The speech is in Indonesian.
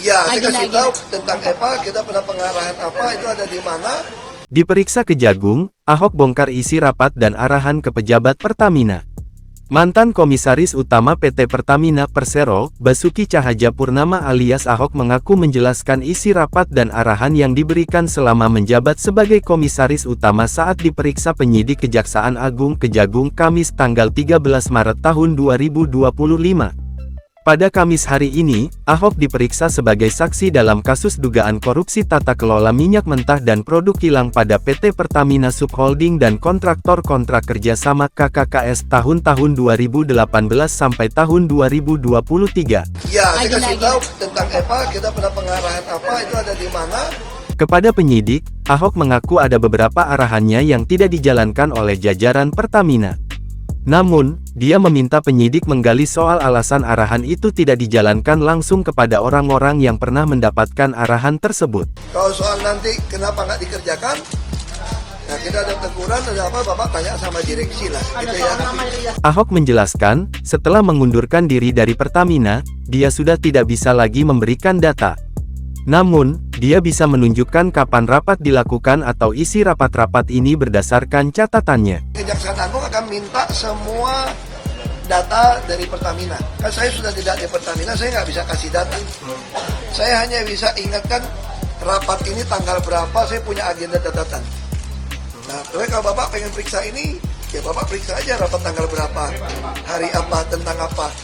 Ya, saya kasih tahu tentang apa, kita pernah pengarahan apa, itu ada di mana. Diperiksa Kejagung, Ahok bongkar isi rapat dan arahan ke pejabat Pertamina. Mantan Komisaris Utama PT Pertamina Persero, Basuki Cahayapurnama alias Ahok mengaku menjelaskan isi rapat dan arahan yang diberikan selama menjabat sebagai Komisaris Utama saat diperiksa penyidik Kejaksaan Agung Kejagung Kamis tanggal 13 Maret tahun 2025. Pada Kamis hari ini, Ahok diperiksa sebagai saksi dalam kasus dugaan korupsi tata kelola minyak mentah dan produk kilang pada PT Pertamina Subholding dan kontraktor-kontrak kerjasama KKKS tahun-tahun 2018 sampai tahun 2023. Ya, saya kasih tahu tentang apa, kita pernah pengarahan apa, itu ada di mana. Kepada penyidik, Ahok mengaku ada beberapa arahannya yang tidak dijalankan oleh jajaran Pertamina. Namun, dia meminta penyidik menggali soal alasan arahan itu tidak dijalankan langsung kepada orang-orang yang pernah mendapatkan arahan tersebut. Kalau soal nanti kenapa nggak dikerjakan, nah kita ada teguran, ada apa, Bapak tanya sama direksi lah, gitu ya. Ahok menjelaskan, setelah mengundurkan diri dari Pertamina, dia sudah tidak bisa lagi memberikan data. Namun, dia bisa menunjukkan kapan rapat dilakukan atau isi rapat-rapat ini berdasarkan catatannya. Kejaksaan Agung akan minta semua data dari Pertamina. Kan saya sudah tidak di Pertamina, saya nggak bisa kasih data. Saya hanya bisa ingatkan rapat ini tanggal berapa, saya punya agenda catatan. Nah, tapi kalau Bapak pengen periksa ini, ya Bapak periksa aja rapat tanggal berapa, hari apa, tentang apa.